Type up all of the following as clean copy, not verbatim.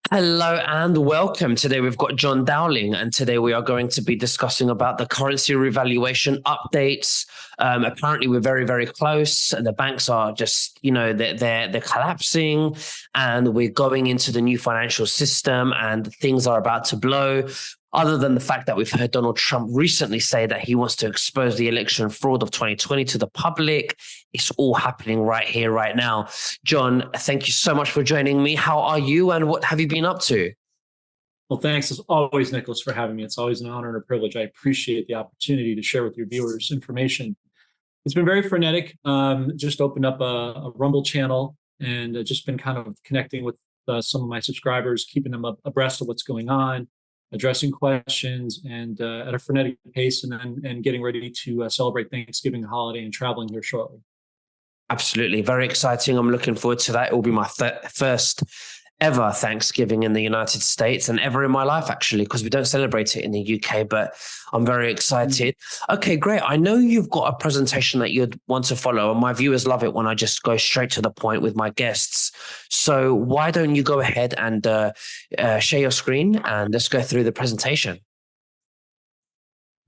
Hello and welcome. Today we've got John Dowling, and today we are going to be discussing about the currency revaluation updates. Apparently, we're very, very close. The banks are just, they're collapsing, and we're going into the new financial system, and things are about to blow. Other than the fact that we've heard Donald Trump recently say that he wants to expose the election fraud of 2020 to the public, it's all happening right here, right now. John, thank you so much for joining me. How are you and what have you been up to? Well, thanks as always, Nicholas, for having me. It's always an honor and a privilege. I appreciate the opportunity to share with your viewers information. It's been very frenetic. Just opened up a Rumble channel and just been kind of connecting with some of my subscribers, keeping them abreast of what's going on, addressing questions, and at a frenetic pace, and getting ready to celebrate Thanksgiving holiday and traveling here shortly. Absolutely. Very exciting. I'm looking forward to that. It will be my first ever Thanksgiving in the United States and ever in my life, actually, because we don't celebrate it in the UK, but I'm very excited. Okay, great. I know you've got a presentation that you'd want to follow, and my viewers love it when I just go straight to the point with my guests. So why don't you go ahead and share your screen and let's go through the presentation.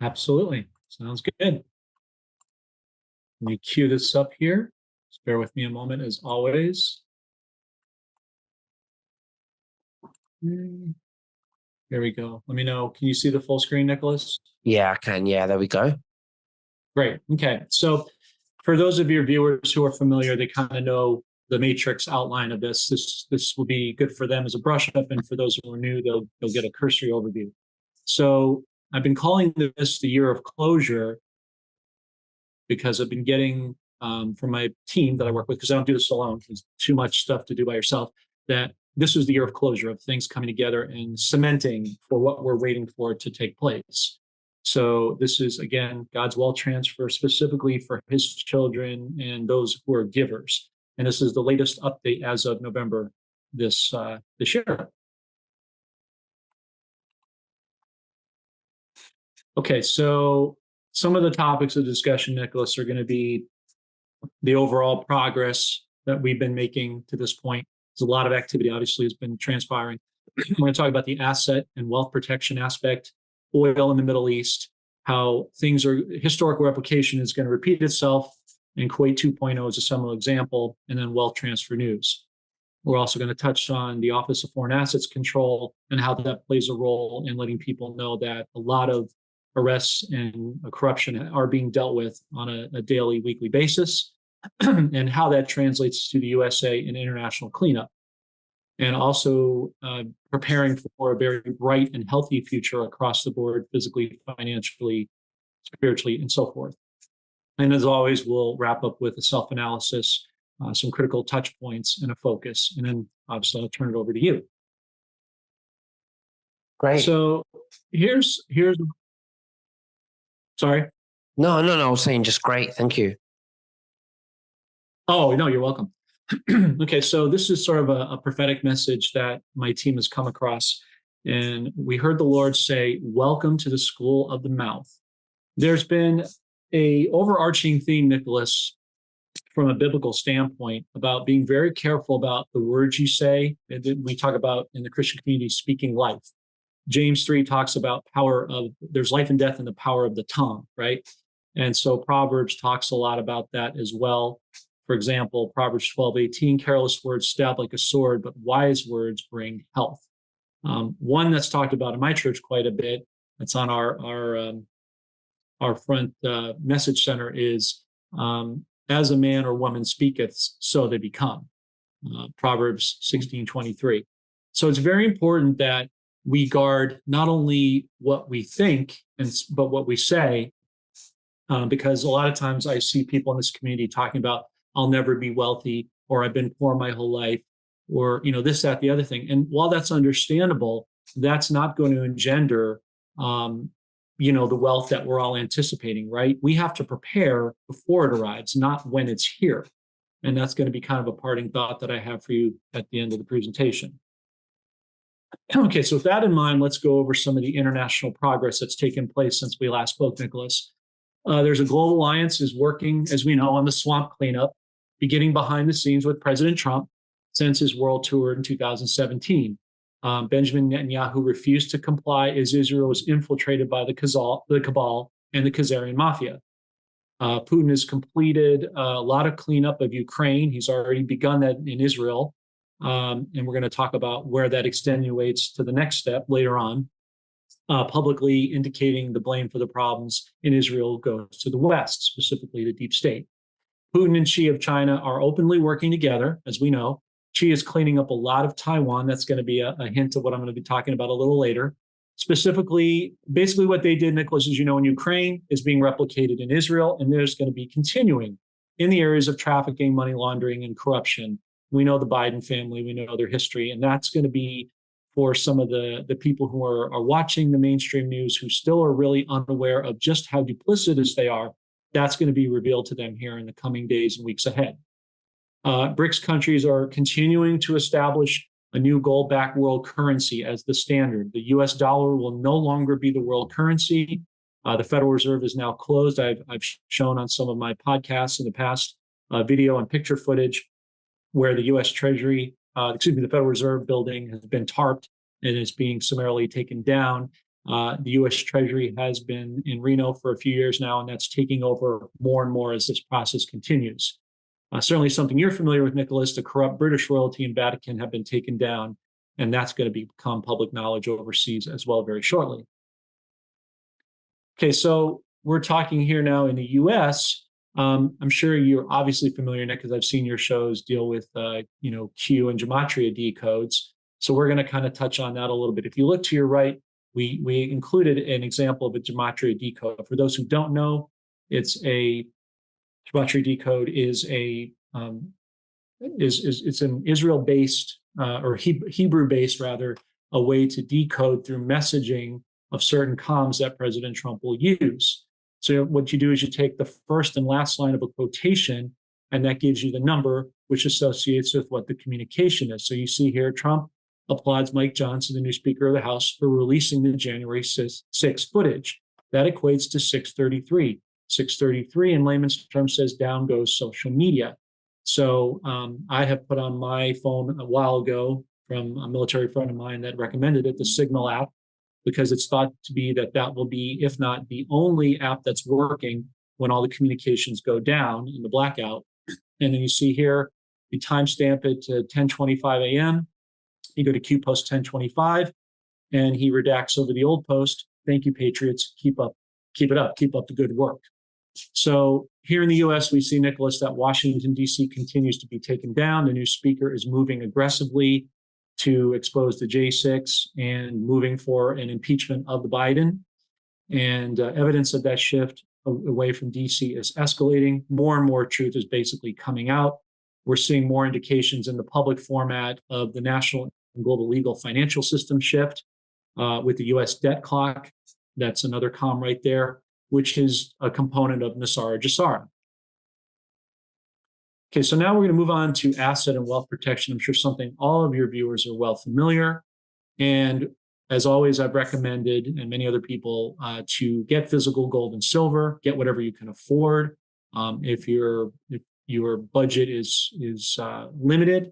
Absolutely. Sounds good. Let me cue this up here. Just bear with me a moment, as always. There we go. Let me know. Can you see the full screen, Nicholas? Yeah, I can. Yeah, there we go. Great. Okay. So for those of your viewers who are familiar, they kind of know the matrix outline of this. This will be good for them as a brush up, and for those who are new, they'll get a cursory overview. So I've been calling this the year of closure because I've been getting from my team that I work with, because I don't do this alone. There's too much stuff to do by yourself. That this was the year of closure, of things coming together and cementing for what we're waiting for to take place. So this is, again, God's wealth transfer specifically for his children and those who are givers. And this is the latest update as of November this year. Okay, so some of the topics of discussion, Nicholas, are going to be the overall progress that we've been making to this point. There's a lot of activity, obviously, has been transpiring. We're going to talk about the asset and wealth protection aspect, oil in the Middle East, how things are, historical replication is going to repeat itself, and Kuwait 2.0 is a seminal example, and then wealth transfer news. We're also going to touch on the Office of Foreign Assets Control and how that plays a role in letting people know that a lot of arrests and corruption are being dealt with on a daily, weekly basis, and how that translates to the USA in international cleanup. And also preparing for a very bright and healthy future across the board, physically, financially, spiritually, and so forth. And as always, we'll wrap up with a self-analysis, some critical touch points, and a focus. And then obviously I'll turn it over to you. Great. So here's sorry. No. I was saying just great. Thank you. Oh, no, you're welcome. Okay, so this is sort of a prophetic message that my team has come across. And we heard the Lord say, welcome to the school of the mouth. There's been a overarching theme, Nicholas, from a biblical standpoint, about being very careful about the words you say. We talk about in the Christian community speaking life. James 3 talks about there's life and death in the power of the tongue, right? And so Proverbs talks a lot about that as well. For example, Proverbs 12:18, careless words stab like a sword, but wise words bring health. One that's talked about in my church quite a bit, that's on our front message center, is as a man or woman speaketh, so they become. Proverbs 16:23. So it's very important that we guard not only what we think, but what we say, because a lot of times I see people in this community talking about, I'll never be wealthy, or I've been poor my whole life, or this, that, the other thing. And while that's understandable, that's not going to engender, the wealth that we're all anticipating, right? We have to prepare before it arrives, not when it's here. And that's going to be kind of a parting thought that I have for you at the end of the presentation. Okay, so with that in mind, let's go over some of the international progress that's taken place since we last spoke, Nicholas. There's a global alliance is working, as we know, on the swamp cleanup, beginning behind the scenes with President Trump since his world tour in 2017. Benjamin Netanyahu refused to comply as Israel was infiltrated by the cabal and the Khazarian mafia. Putin has completed a lot of cleanup of Ukraine. He's already begun that in Israel. And we're going to talk about where that extenuates to the next step later on, publicly indicating the blame for the problems in Israel goes to the West, specifically the deep state. Putin and Xi of China are openly working together, as we know. Xi is cleaning up a lot of Taiwan. That's going to be a hint of what I'm going to be talking about a little later. Specifically, basically what they did, Nicholas, as you know, in Ukraine is being replicated in Israel, and there's going to be continuing in the areas of trafficking, money laundering, and corruption. We know the Biden family, we know their history, and that's going to be for some of the people who are watching the mainstream news who still are really unaware of just how duplicitous they are. That's going to be revealed to them here in the coming days and weeks ahead. BRICS countries are continuing to establish a new gold-backed world currency as the standard. The US dollar will no longer be the world currency. The Federal Reserve is now closed. I've shown on some of my podcasts in the past video and picture footage where the US Treasury, the Federal Reserve building has been tarped and is being summarily taken down. The US Treasury has been in Reno for a few years now, and that's taking over more and more as this process continues. Certainly something you're familiar with, Nicholas, the corrupt British royalty and Vatican have been taken down, and that's going to become public knowledge overseas as well very shortly. Okay, so we're talking here now in the US. I'm sure you're obviously familiar, Nick, because I've seen your shows deal with, Q and gematria decodes. So we're going to kind of touch on that a little bit. If you look to your right, we included an example of a gematria decode. For those who don't know, gematria decode is it's an Israel-based or Hebrew-based rather, a way to decode through messaging of certain comms that President Trump will use. So what you do is you take the first and last line of a quotation, and that gives you the number, which associates with what the communication is. So you see here, Trump applauds Mike Johnson, the new Speaker of the House, for releasing the January 6 footage. That equates to 633. 633 in layman's terms says down goes social media. So I have put on my phone a while ago from a military friend of mine that recommended it, the Signal app, because it's thought to be that will be, if not the only app that's working when all the communications go down in the blackout. And then you see here, you timestamp it to 10:25 a.m. You go to Q post 10:25, and he redacts over the old post. Thank you, Patriots. Keep it up. Keep up the good work. So here in the U.S., we see, Nicholas, that Washington, D.C. continues to be taken down. The new speaker is moving aggressively to expose the J6 and moving for an impeachment of the Biden. And evidence of that shift away from D.C. is escalating. More and more truth is basically coming out. We're seeing more indications in the public format of the national and global legal financial system shift with the U.S. debt clock. That's another comm right there, which is a component of Nasara Jassara. Okay, so now we're going to move on to asset and wealth protection. I'm sure something all of your viewers are well familiar. And as always, I've recommended, and many other people, to get physical gold and silver, get whatever you can afford. If your budget is limited,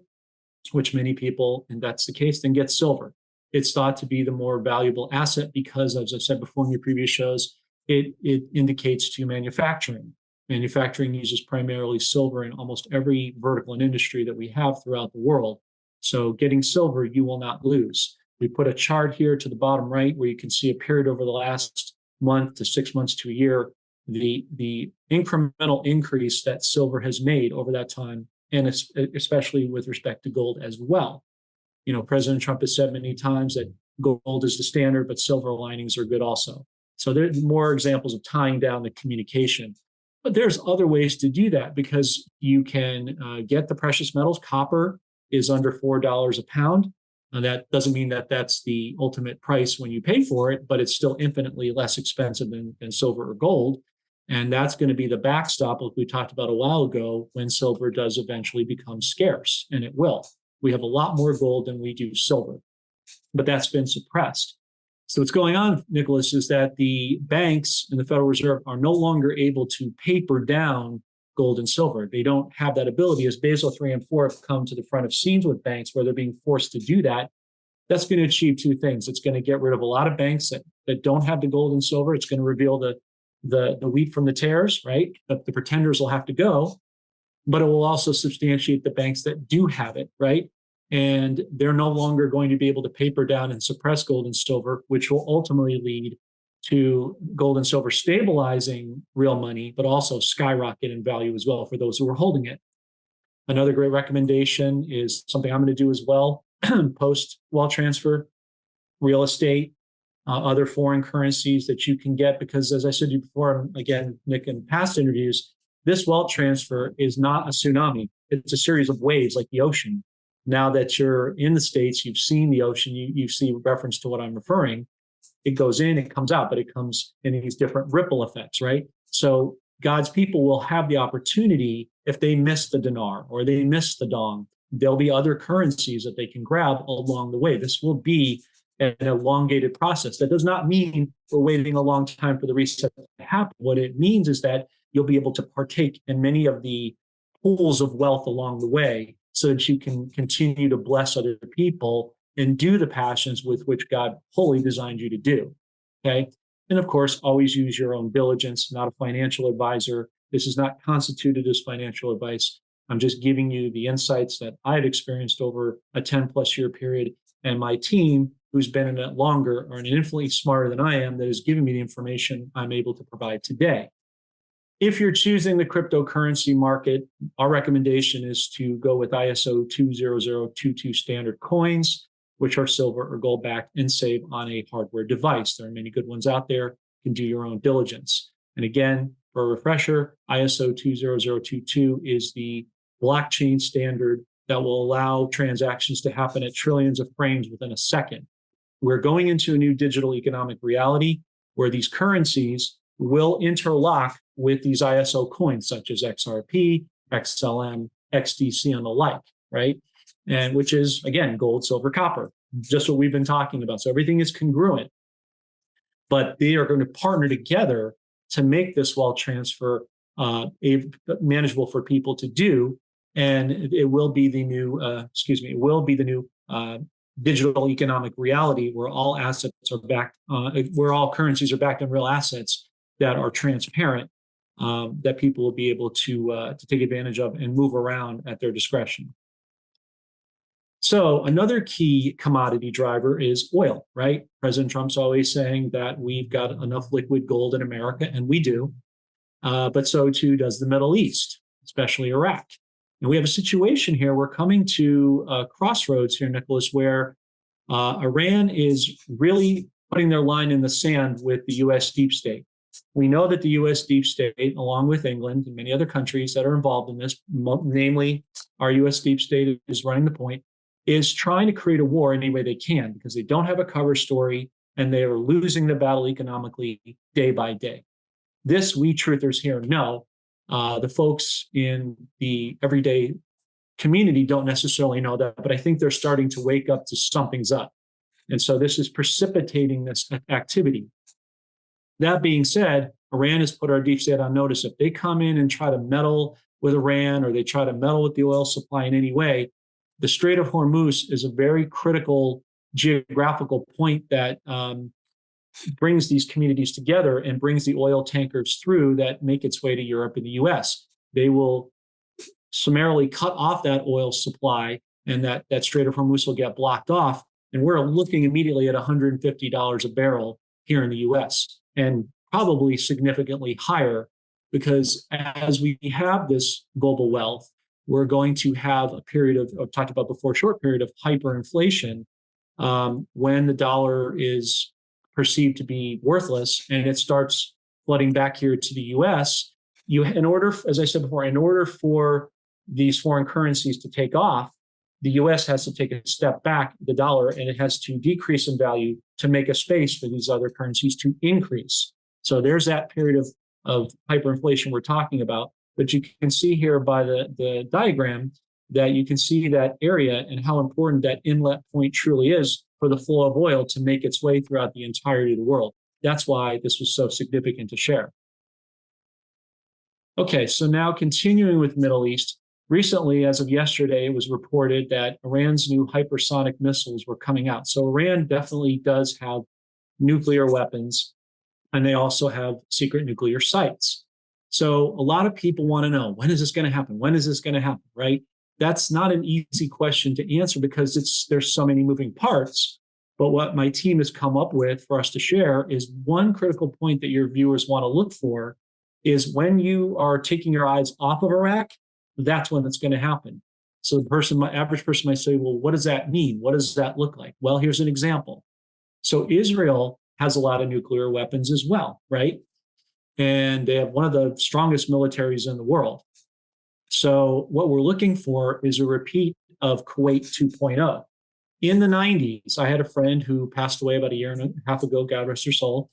which many people, and that's the case, then get silver. It's thought to be the more valuable asset because, as I've said before in your previous shows, it indicates to manufacturing. Manufacturing uses primarily silver in almost every vertical and industry that we have throughout the world. So getting silver, you will not lose. We put a chart here to the bottom right where you can see a period over the last month to 6 months to a year, the incremental increase that silver has made over that time, and especially with respect to gold as well. You know, President Trump has said many times that gold is the standard, but silver linings are good also. So there's more examples of tying down the communication. But there's other ways to do that because you can get the precious metals. Copper is under $4 a pound. And that doesn't mean that that's the ultimate price when you pay for it, but it's still infinitely less expensive than silver or gold. And that's going to be the backstop, like we talked about a while ago, when silver does eventually become scarce, and it will. We have a lot more gold than we do silver, but that's been suppressed. So what's going on, Nicholas, is that the banks and the Federal Reserve are no longer able to paper down gold and silver. They don't have that ability, as Basel III and IV have come to the front of scenes with banks where they're being forced to do that. That's going to achieve two things. It's going to get rid of a lot of banks that don't have the gold and silver. It's going to reveal the wheat from the tares, right? The pretenders will have to go, but it will also substantiate the banks that do have it, right? And they're no longer going to be able to paper down and suppress gold and silver, which will ultimately lead to gold and silver stabilizing real money, but also skyrocket in value as well for those who are holding it. Another great recommendation is something I'm going to do as well post wealth transfer, real estate, other foreign currencies that you can get. Because as I said to you before, again, Nick, in past interviews, this wealth transfer is not a tsunami. It's a series of waves like the ocean. Now that you're in the States, you've seen the ocean, you see reference to what I'm referring. It goes in, it comes out, but it comes in these different ripple effects, right? So God's people will have the opportunity, if they miss the dinar or they miss the dong, there'll be other currencies that they can grab along the way. This will be an elongated process. That does not mean we're waiting a long time for the reset to happen. What it means is that you'll be able to partake in many of the pools of wealth along the way so that you can continue to bless other people and do the passions with which God wholly designed you to do. Okay. And of course, always use your own diligence, not a financial advisor. This is not constituted as financial advice. I'm just giving you the insights that I've experienced over a 10+ year period. And my team, who's been in it longer, are infinitely smarter than I am, that is giving me the information I'm able to provide today. If you're choosing the cryptocurrency market, our recommendation is to go with ISO 20022 standard coins, which are silver or gold backed, and save on a hardware device. There are many good ones out there. You can do your own diligence. And again, for a refresher, ISO 20022 is the blockchain standard that will allow transactions to happen at trillions of frames within a second. We're going into a new digital economic reality where these currencies will interlock with these ISO coins, such as XRP, XLM, XDC, and the like, right? And which is, again, gold, silver, copper, just what we've been talking about. So everything is congruent, but they are going to partner together to make this wealth transfer manageable for people to do. And it will be the new, digital economic reality where all assets are backed, where all currencies are backed in real assets that are transparent, that people will be able to take advantage of and move around at their discretion. So another key commodity driver is oil, right? President Trump's always saying that we've got enough liquid gold in America, and we do, but so too does the Middle East, especially Iraq. And we have a situation here. We're coming to a crossroads here, Nicholas, where Iran is really putting their line in the sand with the U.S. deep state. We know that the U.S. deep state, along with England and many other countries that are involved in this, namely our U.S. deep state is running the point, is trying to create a war any way they can because they don't have a cover story and they are losing the battle economically day by day. This, we truthers here know. The folks in the everyday community don't necessarily know that, but I think they're starting to wake up to something's up. And so this is precipitating this activity. That being said, Iran has put our deep state on notice. If they come in and try to meddle with Iran or they try to meddle with the oil supply in any way, the Strait of Hormuz is a very critical geographical point that brings these communities together and brings the oil tankers through that make its way to Europe and the US. They will summarily cut off that oil supply and that Strait of Hormuz will get blocked off. And we're looking immediately at $150 a barrel here in the US and probably significantly higher because as we have this global wealth, we're going to have a period of, I've talked about before, short period of hyperinflation when the dollar is perceived to be worthless and it starts flooding back here to the US. In order, as I said before, in order for these foreign currencies to take off, the US has to take a step back, the dollar, and it has to decrease in value to make a space for these other currencies to increase. So there's that period of hyperinflation we're talking about. But you can see here by the diagram that you can see that area and how important that inlet point truly is for the flow of oil to make its way throughout the entirety of the world. That's why this was so significant to share. Okay, so now continuing with Middle East, Recently, as of yesterday, it was reported that Iran's new hypersonic missiles were coming out. So Iran definitely does have nuclear weapons, and they also have secret nuclear sites. So a lot of people want to know, when is this going to happen? When is this going to happen? Right? That's not an easy question to answer because there's so many moving parts. But what my team has come up with for us to share is one critical point that your viewers want to look for is when you are taking your eyes off of Iraq, that's when it's going to happen. So my average person might say, well, what does that mean? What does that look like? Well, here's an example. So Israel has a lot of nuclear weapons as well, right? And they have one of the strongest militaries in the world. So what we're looking for is a repeat of Kuwait 2.0. In the 90s, I had a friend who passed away about a year and a half ago, God rest her soul.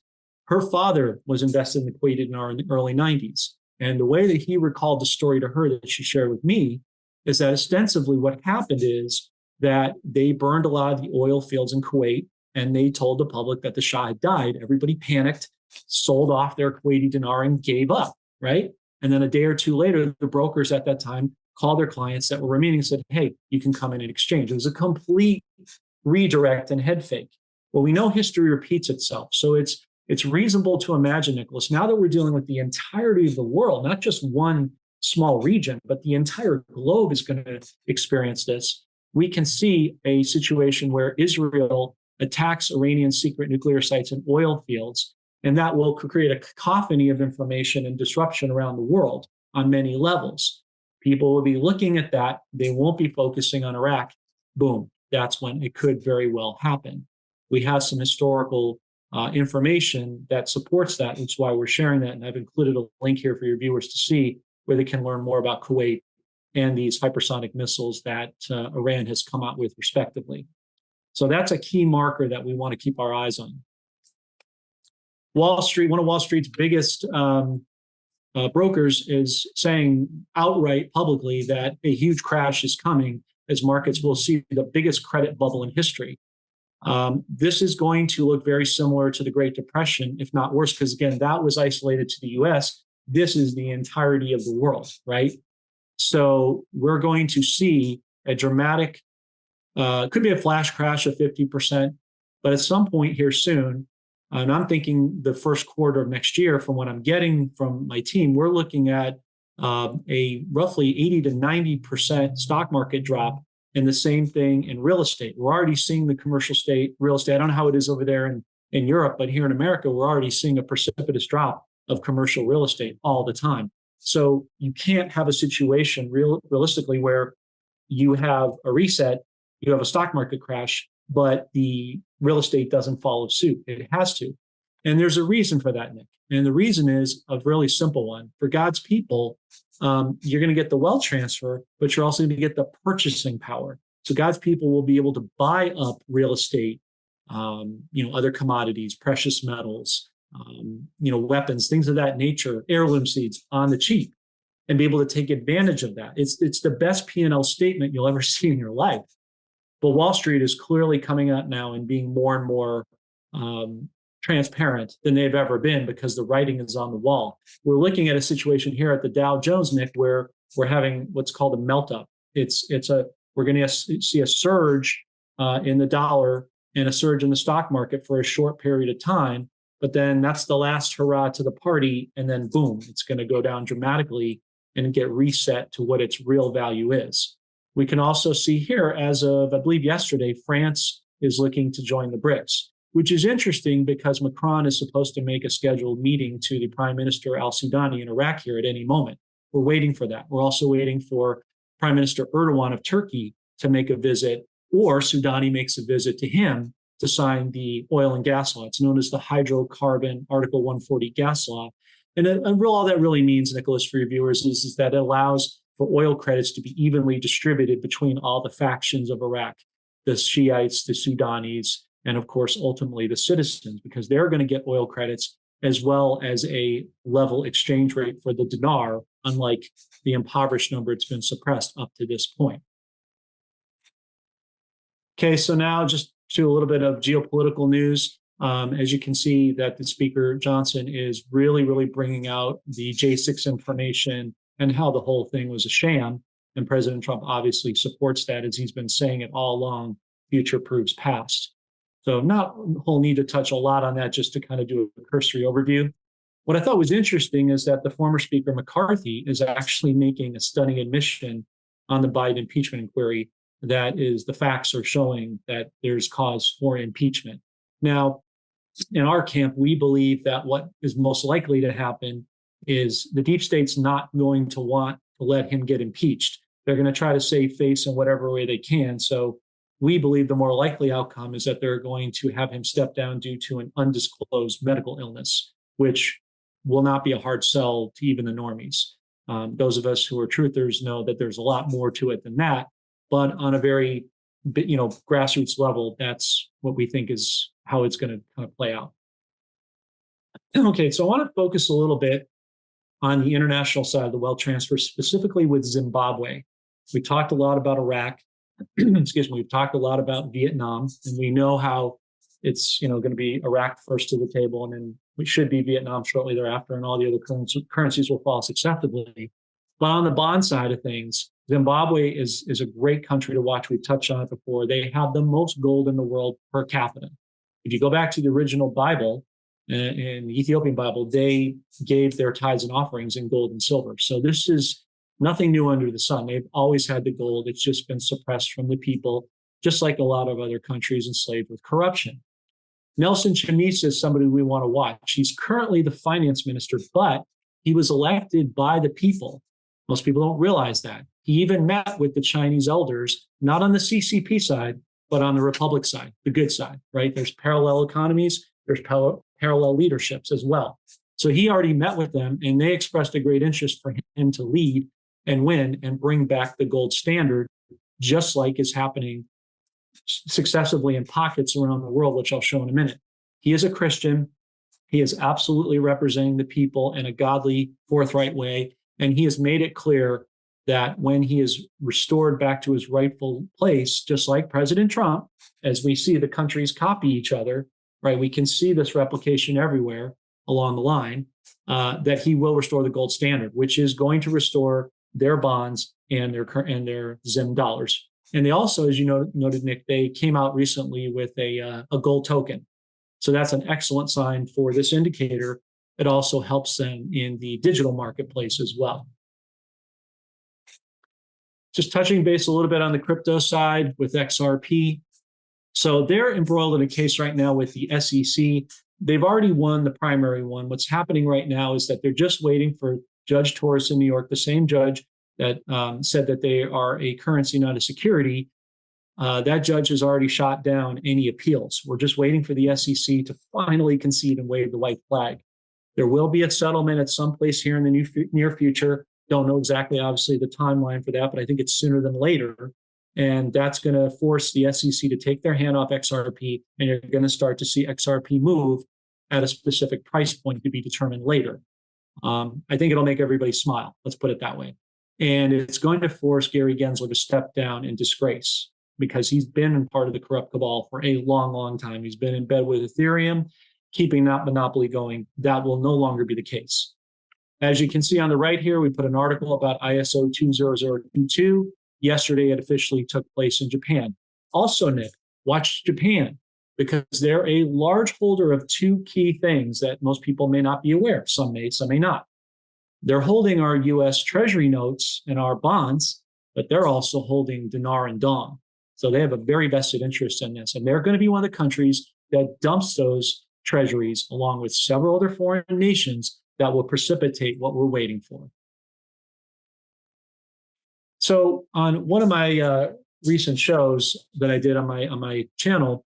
Her father was invested in the Kuwait in the early 90s. And the way that he recalled the story to her that she shared with me is that ostensibly what happened is that they burned a lot of the oil fields in Kuwait and they told the public that the Shah had died. Everybody panicked, sold off their Kuwaiti dinar and gave up, right? And then a day or two later, the brokers at that time called their clients that were remaining and said, hey, you can come in and exchange. It was a complete redirect and head fake. Well, we know history repeats itself. So it's reasonable to imagine, Nicholas, now that we're dealing with the entirety of the world, not just one small region, but the entire globe is going to experience this. We can see a situation where Israel attacks Iranian secret nuclear sites and oil fields, and that will create a cacophony of information and disruption around the world on many levels. People will be looking at that. They won't be focusing on Iraq. Boom. That's when it could very well happen. We have some historical information that supports that, which is why we're sharing that. And I've included a link here for your viewers to see where they can learn more about Kuwait and these hypersonic missiles that Iran has come out with respectively. So that's a key marker that we want to keep our eyes on. Wall Street, one of Wall Street's biggest brokers is saying outright publicly that a huge crash is coming as markets will see the biggest credit bubble in history. This is going to look very similar to the Great Depression, if not worse, because again, that was isolated to the US. This is the entirety of the world, right? So we're going to see a dramatic, could be a flash crash of 50%, but at some point here soon, and I'm thinking the first quarter of next year, from what I'm getting from my team, we're looking at a roughly 80 to 90% stock market drop, and the same thing in real estate. We're already seeing the commercial real estate. I don't know how it is over there in Europe, but here in America, we're already seeing a precipitous drop of commercial real estate all the time. So you can't have a situation realistically where you have a reset, you have a stock market crash, but the real estate doesn't follow suit. It has to. And there's a reason for that, Nick. And the reason is a really simple one. For God's people, you're going to get the wealth transfer, but you're also going to get the purchasing power. So God's people will be able to buy up real estate, other commodities, precious metals, weapons, things of that nature, heirloom seeds on the cheap, and be able to take advantage of that. It's the best P&L statement you'll ever see in your life. But Wall Street is clearly coming out now and being more and more transparent than they've ever been because the writing is on the wall. We're looking at a situation here at the Dow Jones, Nick, where we're having what's called a melt up. We're going to see a surge in the dollar and a surge in the stock market for a short period of time. But then that's the last hurrah to the party. And then boom, it's going to go down dramatically and get reset to what its real value is. We can also see here, as of, I believe, yesterday, France is looking to join the BRICS, which is interesting because Macron is supposed to make a scheduled meeting to the Prime Minister al-Sudani in Iraq here at any moment. We're waiting for that. We're also waiting for Prime Minister Erdogan of Turkey to make a visit, or Sudani makes a visit to him to sign the oil and gas law. It's known as the Hydrocarbon Article 140 gas law. And all that really means, Nicholas, for your viewers, is that it allows for oil credits to be evenly distributed between all the factions of Iraq, the Shiites, the Sudanis, and of course, ultimately the citizens, because they're going to get oil credits as well as a level exchange rate for the dinar, unlike the impoverished number it's been suppressed up to this point. Okay, so now just to a little bit of geopolitical news. As you can see that the Speaker Johnson is really, really bringing out the J6 information and how the whole thing was a sham. And President Trump obviously supports that, as he's been saying it all along, future proves past. So not a whole need to touch a lot on that, just to kind of do a cursory overview. What I thought was interesting is that the former Speaker McCarthy is actually making a stunning admission on the Biden impeachment inquiry. That is, the facts are showing that there's cause for impeachment. Now, in our camp, we believe that what is most likely to happen is the deep state's not going to want to let him get impeached. They're going to try to save face in whatever way they can. So we believe the more likely outcome is that they're going to have him step down due to an undisclosed medical illness, which will not be a hard sell to even the normies. Those of us who are truthers know that there's a lot more to it than that. But on a very, grassroots level, that's what we think is how it's going to kind of play out. Okay, so I want to focus a little bit on the international side of the wealth transfer, specifically with Zimbabwe. We talked a lot about Iraq. Excuse me. We've talked a lot about Vietnam, and we know how it's going to be Iraq first to the table, and then we should be Vietnam shortly thereafter, and all the other currencies will follow successively. But on the bond side of things, Zimbabwe is a great country to watch. We've touched on it before. They have the most gold in the world per capita. If you go back to the original Bible, in the Ethiopian Bible, they gave their tithes and offerings in gold and silver. So this is nothing new under the sun. They've always had the gold. It's just been suppressed from the people, just like a lot of other countries enslaved with corruption. Nelson Chamisa is somebody we want to watch. He's currently the finance minister, but he was elected by the people. Most people don't realize that. He even met with the Chinese elders, not on the CCP side, but on the Republic side, the good side, right? There's parallel economies, there's parallel leaderships as well. So he already met with them, and they expressed a great interest for him to lead and win and bring back the gold standard, just like is happening successively in pockets around the world, which I'll show in a minute. He is a Christian. He is absolutely representing the people in a godly, forthright way. And he has made it clear that when he is restored back to his rightful place, just like President Trump, as we see the countries copy each other, right? We can see this replication everywhere along the line, that he will restore the gold standard, which is going to restore their bonds and their Zim dollars. And they also, as you noted, Nick, they came out recently with a gold token. So that's an excellent sign for this indicator. It also helps them in the digital marketplace as well. Just touching base a little bit on the crypto side with XRP. So they're embroiled in a case right now with the SEC. They've already won the primary one. What's happening right now is that they're just waiting for Judge Torres in New York, the same judge that said that they are a currency, not a security. That judge has already shot down any appeals. We're just waiting for the SEC to finally concede and wave the white flag. There will be a settlement at some place here in the near future. Don't know exactly, obviously, the timeline for that, but I think it's sooner than later. And that's going to force the SEC to take their hand off XRP, and you're going to start to see XRP move at a specific price point to be determined later. I think it'll make everybody smile. Let's put it that way. And it's going to force Gary Gensler to step down in disgrace, because he's been part of the corrupt cabal for a long, long time. He's been in bed with Ethereum, keeping that monopoly going. That will no longer be the case. As you can see on the right here, we put an article about ISO 20022. Yesterday, it officially took place in Japan. Also, Nick, watch Japan, because they're a large holder of two key things that most people may not be aware. Some may not. They're holding our U.S. Treasury notes and our bonds, but they're also holding dinar and dong. So they have a very vested interest in this. And they're going to be one of the countries that dumps those treasuries along with several other foreign nations that will precipitate what we're waiting for. So on one of my recent shows that I did on my channel,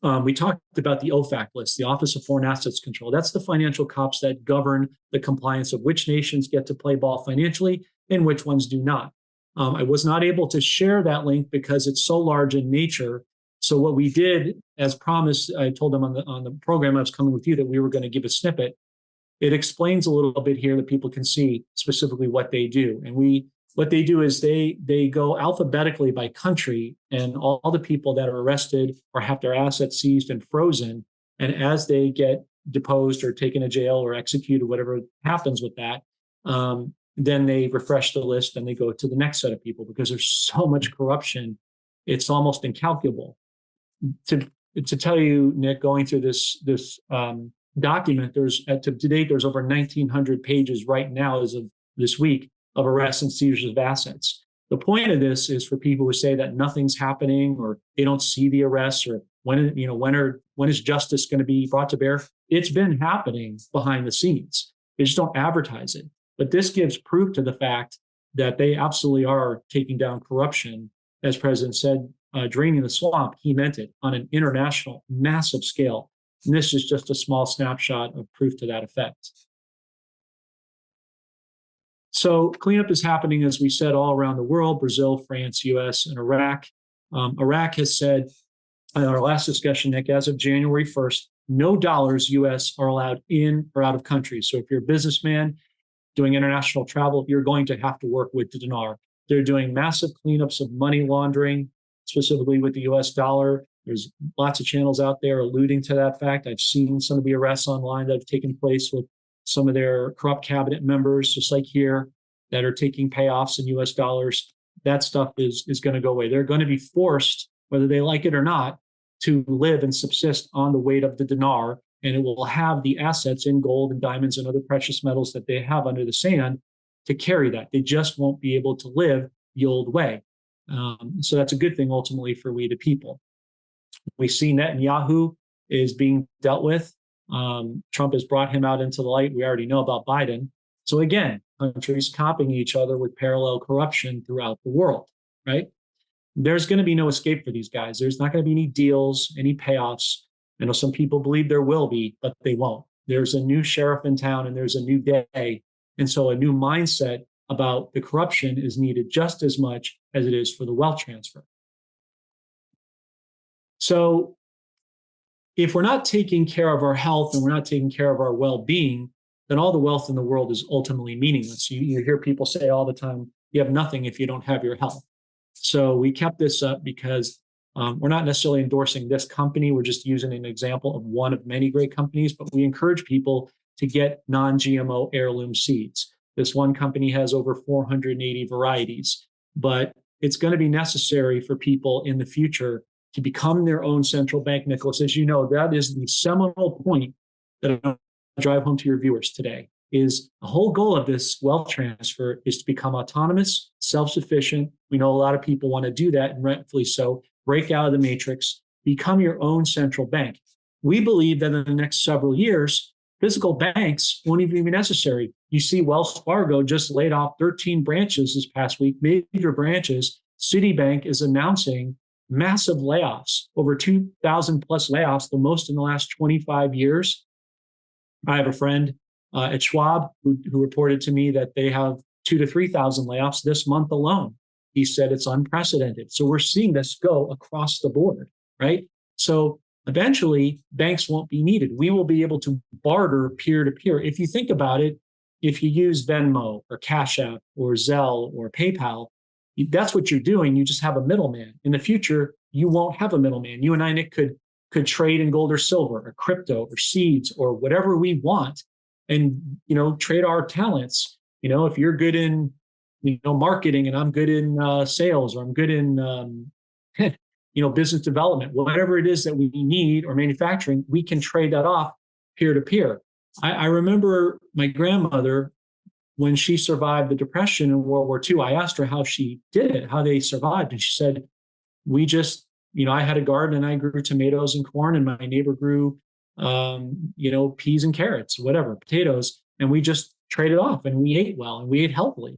we talked about the OFAC list, the Office of Foreign Assets Control. That's the financial cops that govern the compliance of which nations get to play ball financially and which ones do not. I was not able to share that link because it's so large in nature. So what we did, as promised, I told them on the program I was coming with you that we were going to give a snippet. It explains a little bit here that people can see specifically what they do. And what they do is they go alphabetically by country, and all the people that are arrested or have their assets seized and frozen. And as they get deposed or taken to jail or executed, whatever happens with that, then they refresh the list and they go to the next set of people because there's so much corruption. It's almost incalculable. To tell you, Nick, going through this document, to date there's over 1,900 pages right now as of this week of arrests and seizures of assets. The point of this is for people who say that nothing's happening or they don't see the arrests or when is justice going to be brought to bear. It's been happening behind the scenes. They just don't advertise it. But this gives proof to the fact that they absolutely are taking down corruption. As President said, draining the swamp, he meant it on an international, massive scale. And this is just a small snapshot of proof to that effect. So cleanup is happening, as we said, all around the world: Brazil, France, US, and Iraq. Iraq has said in our last discussion, Nick, as of January 1st, no dollars US are allowed in or out of country. So if you're a businessman doing international travel, you're going to have to work with the dinar. They're doing massive cleanups of money laundering, specifically with the US dollar. There's lots of channels out there alluding to that fact. I've seen some of the arrests online that have taken place with some of their corrupt cabinet members, just like here, that are taking payoffs in US dollars. That stuff is going to go away. They're going to be forced, whether they like it or not, to live and subsist on the weight of the dinar, and it will have the assets in gold and diamonds and other precious metals that they have under the sand to carry that. They just won't be able to live the old way. So that's a good thing ultimately for we the people. We see Netanyahu is being dealt with. Trump has brought him out into the light. We already know about Biden. So again, countries copying each other with parallel corruption throughout the world, right? There's going to be no escape for these guys. There's not going to be any deals, any payoffs. I know some people believe there will be, but they won't. There's a new sheriff in town and there's a new day. And so a new mindset about the corruption is needed just as much as it is for the wealth transfer. So if we're not taking care of our health and we're not taking care of our well-being, then all the wealth in the world is ultimately meaningless. You hear people say all the time, you have nothing if you don't have your health. So we kept this up because we're not necessarily endorsing this company. We're just using an example of one of many great companies, but we encourage people to get non-GMO heirloom seeds. This one company has over 480 varieties, but it's going to be necessary for people in the future to become their own central bank. Nicholas, as you know, that is the seminal point that I'm going to drive home to your viewers today. Is the whole goal of this wealth transfer is to become autonomous, self-sufficient. We know a lot of people want to do that, and rightfully so. Break out of the matrix, become your own central bank. We believe that in the next several years, physical banks won't even be necessary. You see Wells Fargo just laid off 13 branches this past week, major branches. Citibank is announcing massive layoffs, over 2,000 plus layoffs, the most in the last 25 years. I have a friend at Schwab who reported to me that they have 2,000 to 3,000 layoffs this month alone. He said it's unprecedented. So we're seeing this go across the board, right? So eventually banks won't be needed. We will be able to barter peer to peer. If you think about it, if you use Venmo or Cash App or Zelle or PayPal, that's what you're doing. You just have a middleman. In the future, you won't have a middleman. You and I, Nick, could trade in gold or silver or crypto or seeds or whatever we want, and trade our talents. If you're good in marketing and I'm good in sales, or I'm good in business development, whatever it is that we need, or manufacturing, we can trade that off peer to peer. I remember my grandmother, when she survived the Depression in World War II, I asked her how she did it, how they survived. And she said, we just, I had a garden and I grew tomatoes and corn, and my neighbor grew, peas and carrots, whatever, potatoes. And we just traded off, and we ate well and we ate healthily.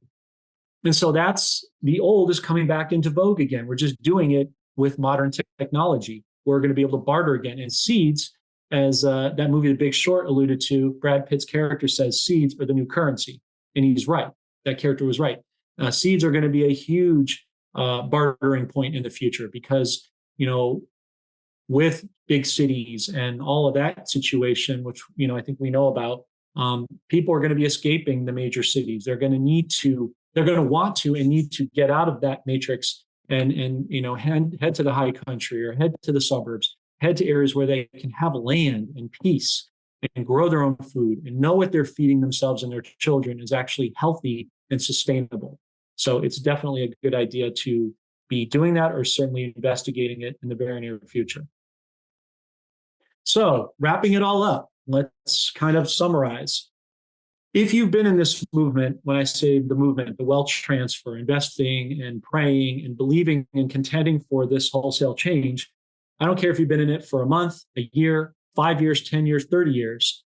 And so that's the old is coming back into vogue again. We're just doing it with modern technology. We're going to be able to barter again. And seeds, as that movie The Big Short alluded to, Brad Pitt's character says seeds are the new currency. And he's right. That character was right. Seeds are going to be a huge bartering point in the future because, with big cities and all of that situation, which, I think we know about, people are going to be escaping the major cities. They're going to want to and need to get out of that matrix and head to the high country or head to the suburbs, head to areas where they can have land and peace and grow their own food and know what they're feeding themselves and their children is actually healthy and sustainable. So it's definitely a good idea to be doing that, or certainly investigating it in the very near future. So wrapping it all up, let's kind of summarize. If you've been in this movement, when I say the movement, the wealth transfer, investing and praying and believing and contending for this wholesale change, I don't care if you've been in it for a month, a year, 5 years, 10 years, 30 years,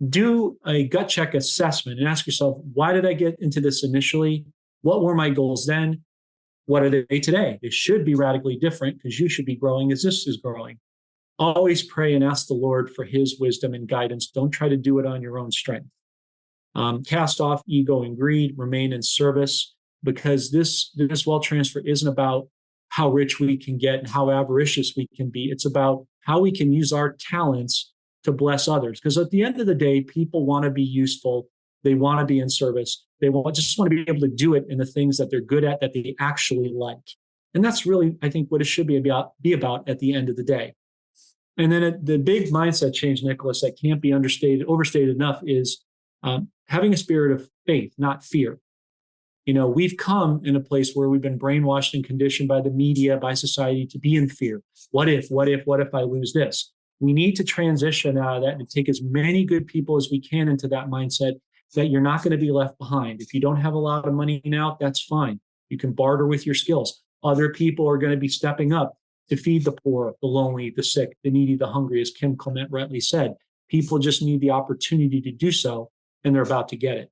do a gut check assessment and ask yourself, why did I get into this initially? What were my goals then? What are they today? They should be radically different, because you should be growing as this is growing. Always pray and ask the Lord for his wisdom and guidance. Don't try to do it on your own strength. Cast off ego and greed, remain in service, because this wealth transfer isn't about how rich we can get and how avaricious we can be. It's about how we can use our talents to bless others. Because at the end of the day, people want to be useful. They want to be in service. They just want to be able to do it in the things that they're good at, that they actually like. And that's really, I think, what it should be about at the end of the day. And then the big mindset change, Nicholas, that can't be overstated enough is having a spirit of faith, not fear. We've come in a place where we've been brainwashed and conditioned by the media, by society, to be in fear. What if I lose this? We need to transition out of that and take as many good people as we can into that mindset, that you're not going to be left behind. If you don't have a lot of money now, that's fine. You can barter with your skills. Other people are going to be stepping up to feed the poor, the lonely, the sick, the needy, the hungry, as Kim Clement rightly said. People just need the opportunity to do so, and they're about to get it.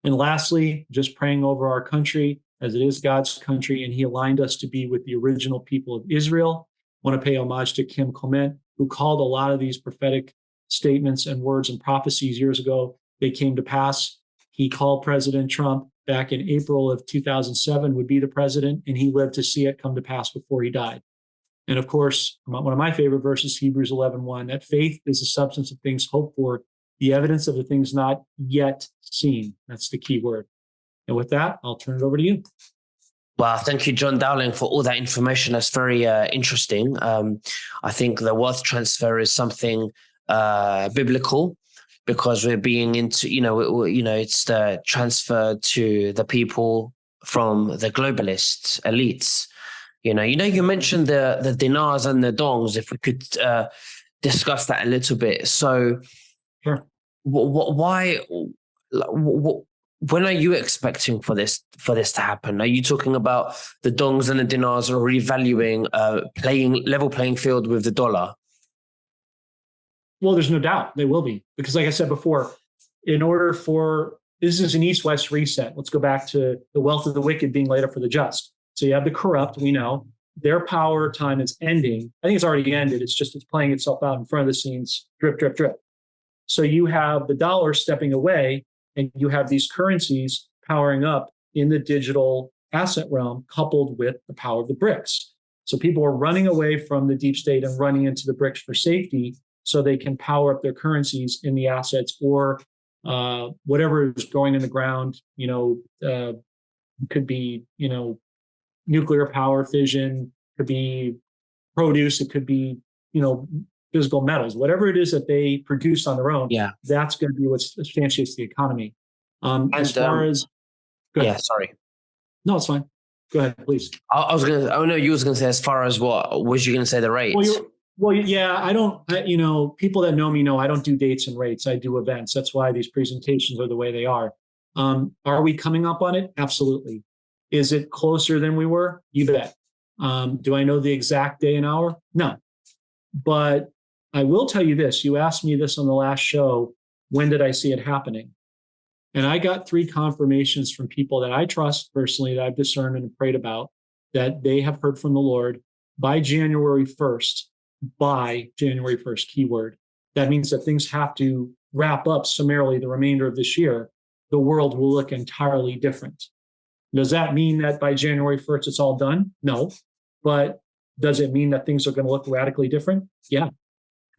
And lastly, just praying over our country, as it is God's country, and he aligned us to be with the original people of Israel. I want to pay homage to Kim Clement, who called a lot of these prophetic statements and words and prophecies years ago. They came to pass. He called President Trump back in April of 2007 would be the president, and he lived to see it come to pass before he died. And of course, one of my favorite verses, Hebrews 11:1, that faith is the substance of things hoped for, the evidence of the things not yet seen. That's the key word. And with that, I'll turn it over to you. Well, thank you, John Dowling, for all that information. That's very interesting. I think the wealth transfer is something biblical, because we're being into, it's the transfer to the people from the globalist elites. You mentioned the dinars and the dongs. If we could discuss that a little bit. So, sure. Why? When are you expecting for this to happen? Are you talking about the dongs and the dinars are revaluing, level playing field with the dollar? Well, there's no doubt they will be, because like I said before, this is an east-west reset. Let's go back to the wealth of the wicked being laid up for the just. So you have the corrupt, we know. Their power time is ending. I think it's already ended. It's playing itself out in front of the scenes, drip, drip, drip. So you have the dollar stepping away, and you have these currencies powering up in the digital asset realm, coupled with the power of the BRICS. So people are running away from the deep state and running into the BRICS for safety, so they can power up their currencies in the assets, or whatever is going in the ground. Could be nuclear power, fission, could be produce, it could be physical metals, whatever it is that they produce on their own. Yeah, that's going to be what substantiates the economy. As far as, yeah, sorry, no, it's fine. Go ahead, please. I was gonna. Oh no, you was gonna say, as far as what was you gonna say, the rates? Well, yeah, I don't. People that know me know I don't do dates and rates. I do events. That's why these presentations are the way they are. Are we coming up on it? Absolutely. Is it closer than we were? You bet. Do I know the exact day and hour? No. But I will tell you this. You asked me this on the last show. When did I see it happening? And I got 3 confirmations from people that I trust personally, that I've discerned and prayed about, that they have heard from the Lord by January 1st. By January 1st, keyword. That means that things have to wrap up summarily the remainder of this year. The world will look entirely different. Does that mean that by January 1st it's all done? No. But does it mean that things are going to look radically different? Yeah.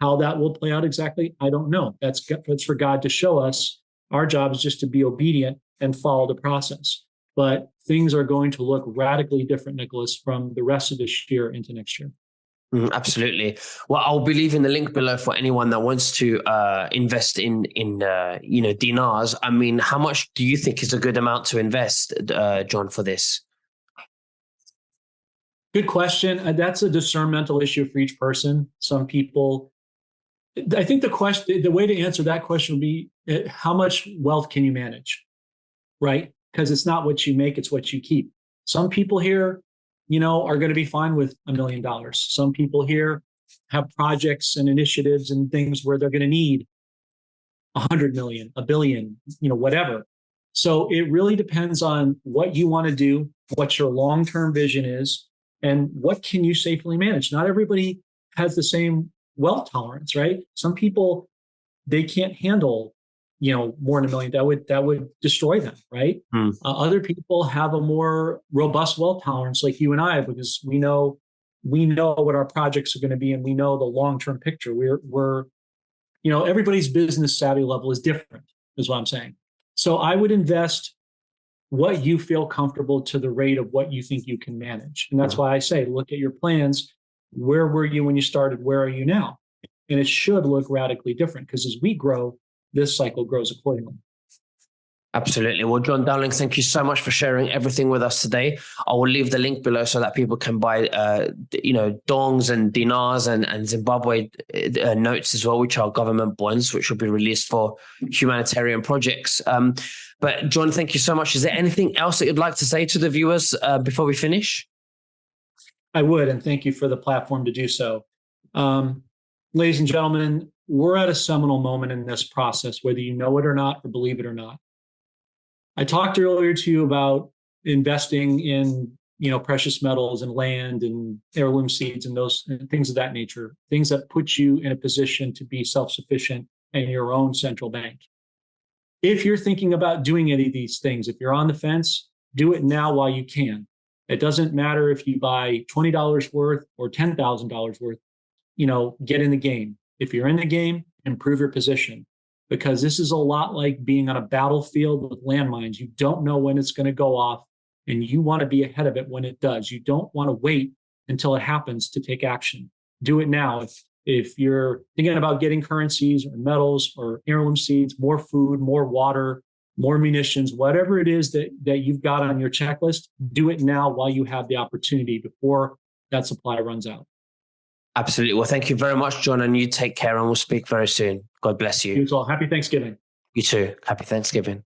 How that will play out exactly, I don't know. That's for God to show us. Our job is just to be obedient and follow the process. But things are going to look radically different, Nicholas, from the rest of this year into next year. Absolutely. Well, I'll be leaving the link below for anyone that wants to invest in dinars. I mean, how much do you think is a good amount to invest, John, for this? Good question. That's a discernmental issue for each person. Some people, I think the way to answer that question would be, how much wealth can you manage, right? Because it's not what you make, it's what you keep. Some people here, are going to be fine with $1 million. Some people here have projects and initiatives and things where they're going to need 100 million, a billion, whatever. So it really depends on what you want to do, what your long-term vision is, and what can you safely manage. Not everybody has the same wealth tolerance, right? Some people, they can't handle more than a million. That would destroy them, right? Other people have a more robust wealth tolerance, like you and I, because we know what our projects are going to be, and we know the long-term picture. We're everybody's business savvy level is different, is what I'm saying. So I would invest what you feel comfortable to the rate of what you think you can manage, and that's why I say look at your plans. Where were you when you started? Where are you now? And it should look radically different, because as we grow, this cycle grows accordingly. Absolutely. Well, John Dowling, thank you so much for sharing everything with us today. I will leave the link below so that people can buy, dongs and dinars and Zimbabwe notes as well, which are government bonds, which will be released for humanitarian projects. But John, thank you so much. Is there anything else that you'd like to say to the viewers before we finish? I would, and thank you for the platform to do so. Ladies and gentlemen, we're at a seminal moment in this process, whether you know it or not, or believe it or not. I talked earlier to you about investing in, precious metals and land and heirloom seeds and those things of that nature, things that put you in a position to be self-sufficient and your own central bank. If you're thinking about doing any of these things, if you're on the fence, do it now while you can. It doesn't matter if you buy $20 worth or $10,000 worth, get in the game. If you're in the game, improve your position, because this is a lot like being on a battlefield with landmines. You don't know when it's going to go off, and you want to be ahead of it when it does. You don't want to wait until it happens to take action. Do it now. If you're thinking about getting currencies or metals or heirloom seeds, more food, more water, more munitions, whatever it is that you've got on your checklist, do it now while you have the opportunity before that supply runs out. Absolutely. Well, thank you very much, John, and you take care, and we'll speak very soon. God bless you. You as well. Happy Thanksgiving. You too. Happy Thanksgiving.